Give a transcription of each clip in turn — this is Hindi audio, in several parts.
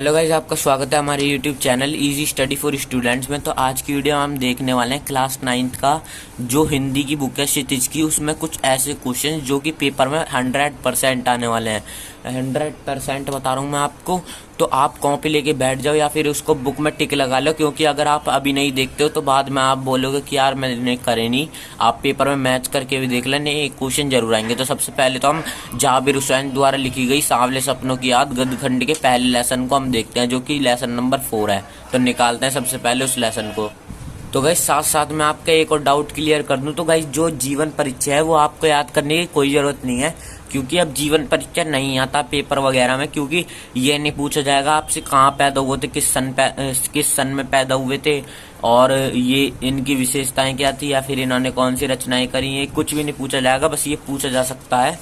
हेलो गाइस, आपका स्वागत है हमारे YouTube channel easy study for students में। तो आज की वीडियो हम देखने वाले हैं क्लास 9th का जो हिंदी की बुक है क्षितिज की, उसमें कुछ ऐसे क्वेश्चन जो कि पेपर में 100% आने वाले हैं। 100% बता रहा हूँ मैं आपको। तो आप कॉपी लेके बैठ जाओ या फिर उसको बुक में टिक लगा लो, क्योंकि अगर आप अभी नहीं देखते हो तो बाद में आप बोलोगे कि यार मैंने करे नहीं। आप पेपर में मैच करके भी देख लेने, एक क्वेश्चन जरूर आएंगे। तो सबसे पहले तो हम जाबिर हुसैन द्वारा लिखी गई सांवले सपनों की याद गद्य खंड के पहले लेसन को हम देखते हैं, जो कि लेसन नंबर 4 है। तो निकालते हैं सबसे पहले उस लेसन को। तो गाइस साथ साथ में आपका एक और डाउट क्लियर कर दूं, तो गाइस जो जीवन परिचय है वो आपको याद करने की कोई जरूरत नहीं है, क्योंकि अब जीवन परिचय नहीं आता पेपर वगैरह में। क्योंकि ये नहीं पूछा जाएगा आपसे कहाँ पैदा हुए थे, किस सन में पैदा हुए थे, और ये इनकी विशेषताएं क्या थी, या फिर इन्होंने कौन सी रचनाएं करी हैं, कुछ भी नहीं पूछा जाएगा। बस ये पूछा जा सकता है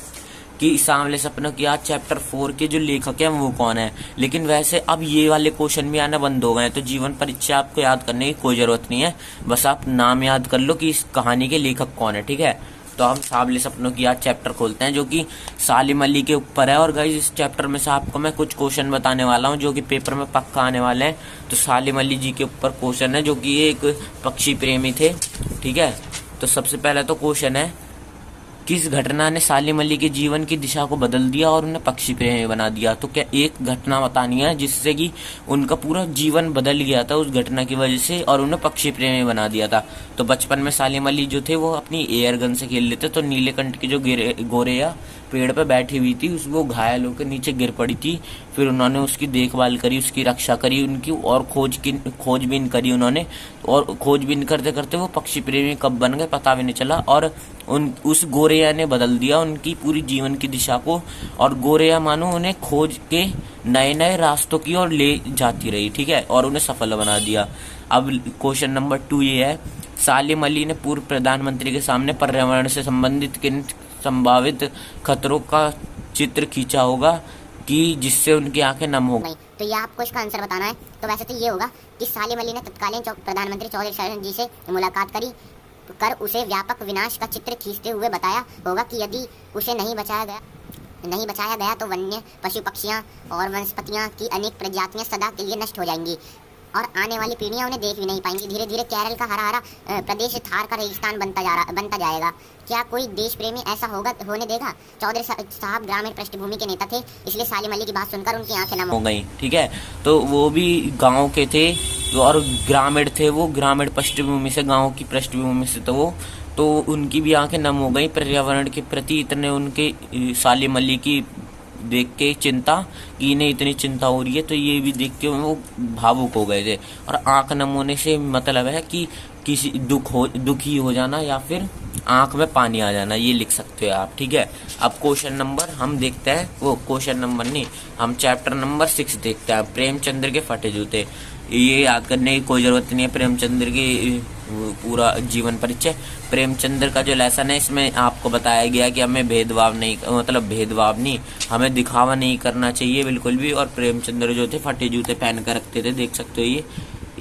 कि सांवले सपनों की याद चैप्टर 4 के जो लेखक हैं वो कौन है। लेकिन वैसे अब ये वाले क्वेश्चन भी आना बंद हो गए हैं, तो जीवन परिचय आपको याद करने की कोई जरूरत नहीं है। बस आप नाम याद कर लो कि इस कहानी के लेखक कौन है, ठीक है। तो हम सांवले सपनों की याद चैप्टर खोलते हैं, जो कि सालिम अली के ऊपर है। और गाइस इस चैप्टर में से आपको मैं कुछ क्वेश्चन बताने वाला हूँ जो कि पेपर में पक्का आने वाले हैं। तो सालिम अली जी के ऊपर क्वेश्चन है, जो कि एक पक्षी प्रेमी थे, ठीक है। तो सबसे पहले तो क्वेश्चन है, किस घटना ने सालिम अली के जीवन की दिशा को बदल दिया और उन्हें पक्षी प्रेमी बना दिया। तो क्या एक घटना बतानी है जिससे कि उनका पूरा जीवन बदल गया था उस घटना की वजह से, और उन्हें पक्षी प्रेमी बना दिया था। तो बचपन में सालिम अली जो थे वो अपनी एयर गन से खेल लेते। तो नीलेकंठ की जो गोरेया पेड़ पे बैठी हुई थी वो घायल होकर नीचे गिर पड़ी थी। फिर उन्होंने उसकी देखभाल करी, उसकी रक्षा करी उनकी, और खोजबीन करी उन्होंने। और खोजबीन करते करते वो पक्षी प्रेमी कब बन गए पता भी नहीं चला, और उस गोरेया ने बदल दिया उनकी पूरी जीवन की दिशा को। और गोरेया मानो उन्हें खोज के नए नए रास्तों की ओर ले जाती रही, ठीक है, और उन्हें सफल बना दिया। अब क्वेश्चन नंबर 2 ये है, सालिम अली ने पूर्व प्रधानमंत्री के सामने पर्यावरण से संबंधित किन संभावित खतरों का चित्र खींचा होगा कि जिससे उनकी आंखें नम हो गई। तो ये आपको इसका आंसर बताना है। तो वैसे तो ये होगा कि सालिम अली ने तत्कालीन प्रधानमंत्री चौधरी शरण जी से मुलाकात कर उसे व्यापक विनाश का चित्र खींचते हुए बताया होगा कि यदि उसे नहीं बचाया गया तो वन्य पशु पक्षियाँ और वनस्पतियाँ की अनेक प्रजातियाँ सदा के लिए नष्ट हो जाएंगी और आने वाली पीढ़ियां उन्हें देख भी नहीं पाएंगी। धीरे धीरे केरल का हरा प्रदेश थार का रेगिस्तान बनता जाएगा। क्या कोई देश प्रेमी ऐसा होने देगा? चौधरी साहब ग्रामीण पृष्ठभूमि के नेता थे, इसलिए सालिम अली की बात सुनकर उनकी आंखें नम हो गई, ठीक है। तो वो भी गांव के थे और ग्रामीण थे, वो ग्रामीण पृष्ठभूमि से, गांव की पृष्ठभूमि से, तो उनकी भी आंखें नम हो गई पर्यावरण के प्रति। इतने उनके सालिम अली की देख के चिंता कि इन्हें इतनी चिंता हो रही है, तो ये भी देख के वो भावुक हो गए थे। और आंख नम होने से मतलब है कि किसी दुखी हो जाना या फिर आंख में पानी आ जाना, ये लिख सकते हो आप, ठीक है। अब क्वेश्चन नंबर हम देखते हैं, वो क्वेश्चन नंबर नहीं, हम चैप्टर नंबर 6 देखते हैं, प्रेमचंद्र के फटे जूते। ये याद करने की कोई जरूरत नहीं है प्रेमचंद्र की पूरा जीवन परिचय। प्रेमचंद्र का जो लेसन है इसमें आपको बताया गया कि हमें भेदभाव नहीं, हमें दिखावा नहीं करना चाहिए बिल्कुल भी। और प्रेमचंद्र जो थे फटे जूते पहन कर रखते थे, देख सकते हो ये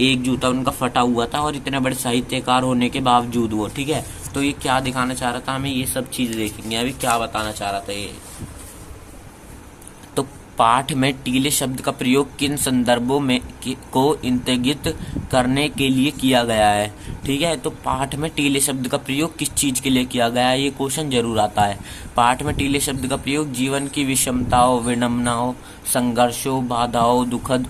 एक जूता उनका फटा हुआ था, और इतने बड़े साहित्यकार होने के बावजूद वो, ठीक है। तो ये क्या दिखाना चाह रहा था हमें, ये सब चीज देखेंगे अभी क्या बताना चाह रहा था ये। पाठ में टीले शब्द का प्रयोग किन संदर्भों में को इंगित करने के लिए किया गया है, ठीक है। तो पाठ में टीले शब्द का प्रयोग किस चीज के लिए किया गया है, ये क्वेश्चन जरूर आता है। पाठ में टीले शब्द का प्रयोग जीवन की विषमताओं, विडंबनाओं, संघर्षों, बाधाओं, दुखद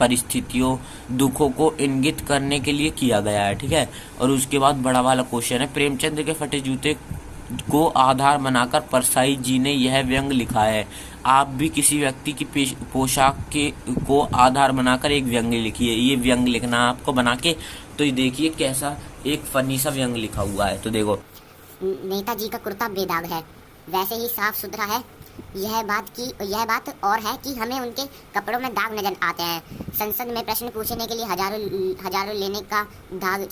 परिस्थितियों, दुखों को इंगित करने के लिए किया गया है, ठीक है। और उसके बाद बड़ा वाला क्वेश्चन है, प्रेमचंद के फटे जूते को आधार बनाकर परसाई जी ने यह व्यंग लिखा है। आप भी किसी व्यक्ति की पोशाक को आधार बनाकर एक व्यंग लिखिए। ये व्यंग लिखना आपको बना के, तो ये देखिए कैसा एक फनी सा व्यंग लिखा हुआ है। तो देखो, नेताजी का कुर्ता बेदाग है, वैसे ही साफ सुथरा है। यह बात और है कि हमें उनके कपड़ों में दाग नजर आते हैं। संसद में प्रश्न पूछने के लिए हजारों लेने का दाग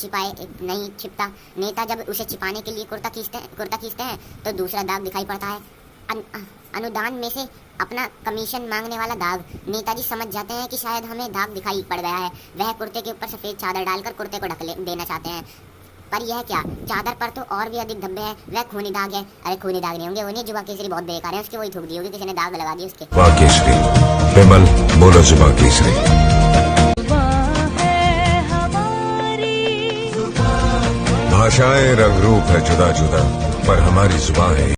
नहीं छिपता। नेता जब उसे छिपाने के लिए कुर्ता खींचते हैं तो दूसरा दाग दिखाई पड़ता है, अनुदान में से अपना कमीशन मांगने वाला दाग। नेताजी समझ जाते हैं कि शायद हमें दाग दिखाई पड़ गया है। वह कुर्ते के ऊपर सफेद चादर डालकर कुर्ते को ढक देना चाहते हैं, पर यह क्या, चादर पर तो और भी अधिक धब्बे हैं। वह खूनी दाग है। अरे खूनी दाग नहीं होंगे, उन्हें जुबा केसरी बहुत बेकार है, उसके वही थूक दी होगी, किसी ने दाग लगा दी उसके। विमल बोलो जुबां केसरी। भाषाएं रंग रूप है जुदा जुदा, पर हमारी जुबां है।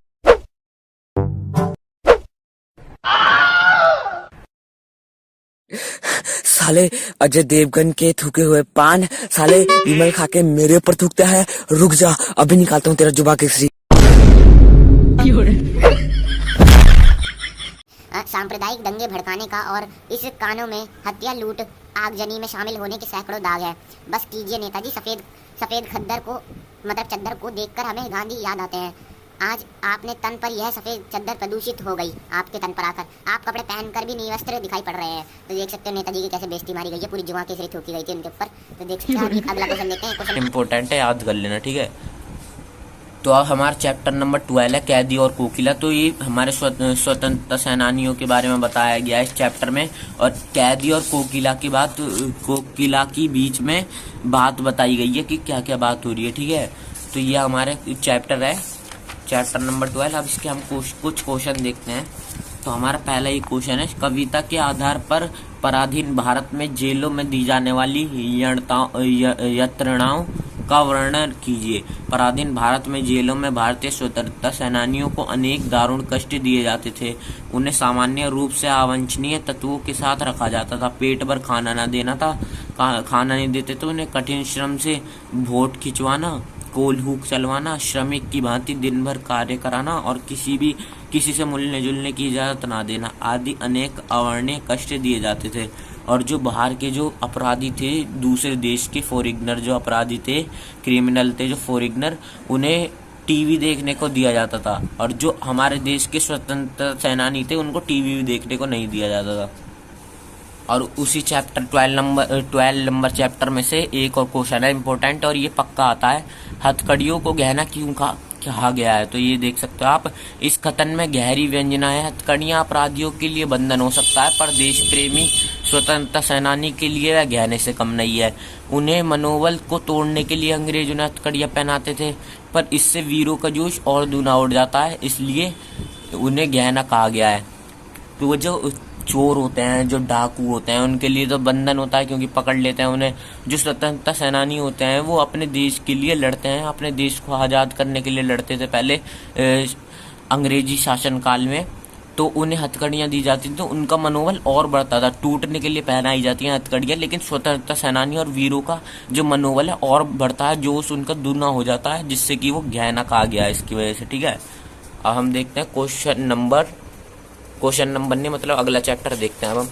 साले अजय देवगन के थूके हुए पान साले विमल खा के मेरे ऊपर थूकता है। रुक जा, अभी निकालता हूँ तेरा जुबां केसरी। सांप्रदायिक दंगे भड़काने का और इस कानों में हत्या, लूट, आगजनी में शामिल होने के सैकड़ों दाग है। बस कीजिए नेताजी, सफेद खद्दर को मतलब चद्दर को देखकर हमें गांधी याद आते हैं। आज आपने तन पर यह सफेद चद्दर प्रदूषित हो गई आपके तन पर आकर। आप कपड़े पहनकर भी निवस्त्र दिखाई पड़ रहे हैं। तो देख सकते हो नेताजी की कैसे बेइज्जती मारी गई है, पूरी जुबां केसरी थूकी गई थी उनके ऊपर। तो देख सकते हैं। अभी अगला क्वेश्चन देखते हैं। क्वेश्चन इंपॉर्टेंट है, याद कर लेना, ठीक है। तो अब हमारा चैप्टर नंबर 12 है कैदी और कोकिला। तो ये हमारे स्वतंत्रता सेनानियों के बारे में बताया गया है इस चैप्टर में। और कैदी और कोकिला की बीच में बात बताई गई है कि क्या क्या बात हो रही है, ठीक है। तो ये हमारे चैप्टर है, चैप्टर नंबर 12। अब इसके हम कुछ क्वेश्चन देखते हैं। तो हमारा पहला ही क्वेश्चन है, कविता के आधार पर पराधीन भारत में जेलों में दी जाने वाली यातनाओं का वर्णन कीजिए। पराधीन भारत में जेलों में भारतीय स्वतंत्रता सेनानियों को अनेक दारुण कष्ट दिए जाते थे। उन्हें सामान्य रूप से अवांछनीय तत्वों के साथ रखा जाता था। पेट भर खाना न देना था, खाना नहीं देते तो उन्हें कठिन श्रम से वोट खिंचवाना, कोल हुक चलवाना, श्रमिक की भांति दिन भर कार्य कराना और किसी से मिलने जुलने की इजाजत ना देना आदि अनेक अवर्णनीय कष्ट दिए जाते थे। और जो बाहर के जो अपराधी थे, दूसरे देश के फॉरेनर जो अपराधी थे, क्रिमिनल थे जो फॉरेनर, उन्हें टीवी देखने को दिया जाता था। और जो हमारे देश के स्वतंत्रता सेनानी थे उनको टीवी भी देखने को नहीं दिया जाता था। और उसी चैप्टर 12 नंबर चैप्टर में से एक और क्वेश्चन है इम्पोर्टेंट, और ये पक्का आता है, हथकड़ियों को गहना क्यों कहा गया है। तो ये देख सकते हो आप, इस कथन में गहरी व्यंजना है। हथकड़ियां अपराधियों के लिए बंधन हो सकता है, पर देश प्रेमी स्वतंत्रता सेनानी के लिए वह गहने से कम नहीं है। उन्हें मनोबल को तोड़ने के लिए अंग्रेजों ने हथकड़ियां पहनाते थे, पर इससे वीरों का जोश और दूना उड़ जाता है, इसलिए उन्हें गहना कहा गया है। तो वो जो चोर होते हैं, जो डाकू होते हैं, उनके लिए तो बंधन होता है क्योंकि पकड़ लेते हैं उन्हें। जो स्वतंत्रता सेनानी होते हैं वो अपने देश के लिए लड़ते हैं, अपने देश को आज़ाद करने के लिए लड़ते थे पहले अंग्रेजी शासनकाल में। तो उन्हें हथकड़ियाँ दी जाती थी तो उनका मनोबल और बढ़ता था। टूटने के लिए पहनाई जाती हैं हथकड़ियाँ, लेकिन स्वतंत्रता सेनानी और वीरों का जो मनोबल है और बढ़ता है, जोश उनका दूना हो जाता है, जिससे कि वो गहना कहा गया है इसकी वजह से, ठीक है। अब हम देखते हैं क्वेश्चन नंबर नहीं, मतलब अगला चैप्टर देखते हैं। अब हम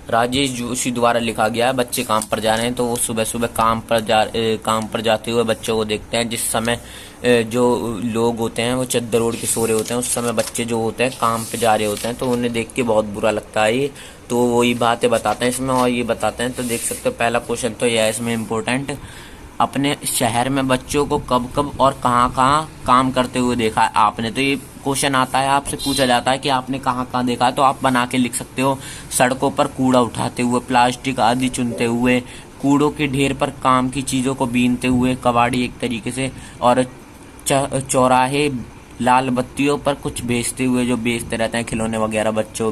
राजेश जोशी द्वारा लिखा गया है, बच्चे काम पर जा रहे हैं। तो वो सुबह सुबह काम पर जाते हुए बच्चों को देखते हैं। जिस समय जो लोग होते हैं वो चद्दर ओढ़ के सो रहे होते हैं, उस समय बच्चे जो होते हैं काम पे जा रहे होते हैं, तो उन्हें देख के बहुत बुरा लगता है ये। तो वही बातें बताते हैं इसमें और ये बताते हैं। तो देख सकते हो पहला क्वेश्चन तो यह है इसमें इम्पोर्टेंट, अपने शहर में बच्चों को कब कब और कहाँ कहाँ काम करते हुए देखा है आपने। तो ये क्वेश्चन आता है, आपसे पूछा जाता है कि आपने कहाँ कहाँ देखा है, तो आप बना के लिख सकते हो। सड़कों पर कूड़ा उठाते हुए, प्लास्टिक आदि चुनते हुए, कूड़ों के ढेर पर काम की चीज़ों को बीनते हुए, कबाड़ी एक तरीके से, और चौराहे लाल बत्तियों पर कुछ बेचते हुए, जो बेचते रहते हैं खिलौने वगैरह बच्चे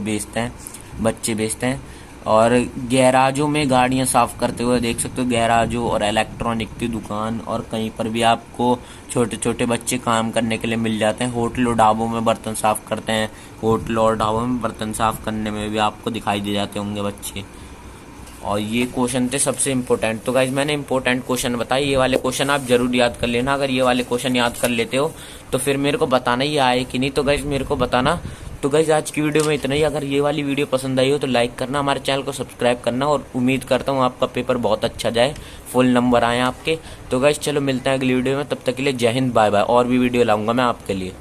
बेचते हैं। और गैराजों में गाड़ियां साफ करते हुए देख सकते हो, गैराजों और इलेक्ट्रॉनिक की दुकान, और कहीं पर भी आपको छोटे छोटे बच्चे काम करने के लिए मिल जाते हैं। होटल और ढाबों में बर्तन साफ करते हैं, होटल और ढाबों में बर्तन साफ करने में भी आपको दिखाई दे जाते होंगे बच्चे। और ये क्वेश्चन थे सबसे इम्पोर्टेंट। तो गाइज मैंने इम्पोर्टेंट क्वेश्चन बताए, ये वाले क्वेश्चन आप जरूर याद कर लेना। अगर ये वाले क्वेश्चन याद कर लेते हो तो फिर मेरे को बताना ये आए कि नहीं, तो गाइज मेरे को बताना। तो गाइज आज की वीडियो में इतना ही। अगर ये वाली वीडियो पसंद आई हो तो लाइक करना, हमारे चैनल को सब्सक्राइब करना, और उम्मीद करता हूँ आपका पेपर बहुत अच्छा जाए, फुल नंबर आए आपके। तो गाइज चलो मिलते हैं अगली वीडियो में, तब तक के लिए जय हिंद, बाय बाय। और भी वीडियो लाऊंगा मैं आपके लिए।